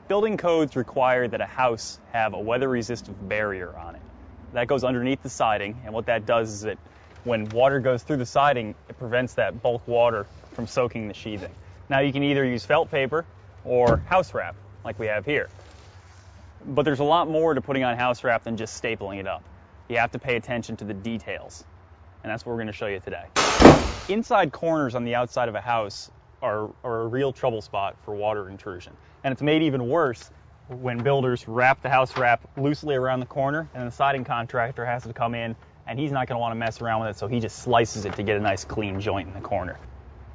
Building codes require that a house have a weather-resistant barrier on it. That goes underneath the siding, and what that does is that when water goes through the siding, it prevents that bulk water from soaking the sheathing. Now you can either use felt paper or house wrap, like we have here. But there's a lot more to putting on house wrap than just stapling it up. You have to pay attention to the details, and that's what we're going to show you today. Inside corners on the outside of a house are a real trouble spot for water intrusion. And it's made even worse when builders wrap the house wrap loosely around the corner, and the siding contractor has to come in, and he's not going to want to mess around with it, so he just slices it to get a nice clean joint in the corner.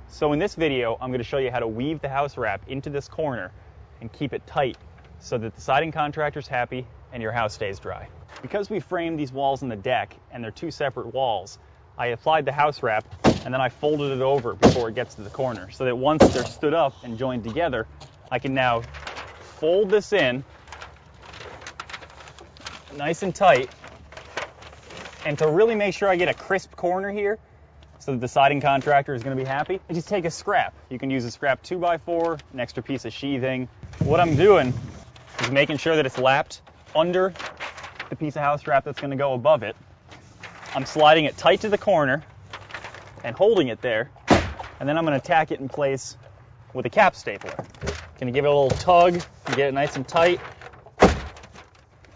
So in this video, I'm going to show you how to weave the house wrap into this corner and keep it tight so that the siding contractor's happy and your house stays dry. Because we framed these walls in the deck and they're two separate walls, I applied the house wrap and then I folded it over before it gets to the corner so that once they're stood up and joined together, I can now fold this in nice and tight. And to really make sure I get a crisp corner here so that the siding contractor is going to be happy, I just take a scrap. You can use a scrap 2x4, an extra piece of sheathing. What I'm doing is making sure that it's lapped under the piece of house wrap that's going to go above it. I'm sliding it tight to the corner and holding it there, and then I'm going to tack it in place with a cap stapler. Going to give it a little tug and get it nice and tight.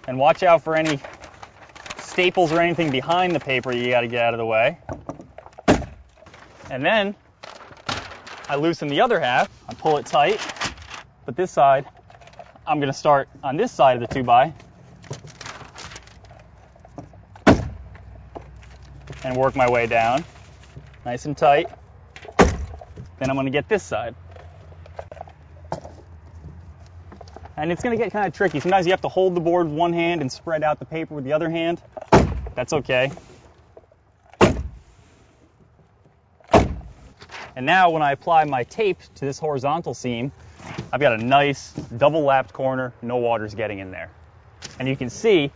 And watch out for any staples or anything behind the paper you got to get out of the way. And then I loosen the other half, I pull it tight, but this side, I'm going to start on this side of the 2x and work my way down, nice and tight. Then I'm going to get this side. And it's going to get kind of tricky. Sometimes you have to hold the board with one hand and spread out the paper with the other hand. That's okay. And now when I apply my tape to this horizontal seam, I've got a nice double lapped corner, no water's getting in there. And you can see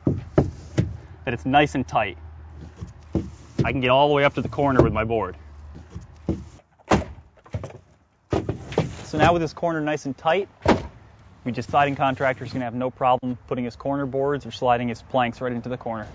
that it's nice and tight. I can get all the way up to the corner with my board. So now with this corner nice and tight, siding contractor's going to have no problem putting his corner boards or sliding his planks right into the corner.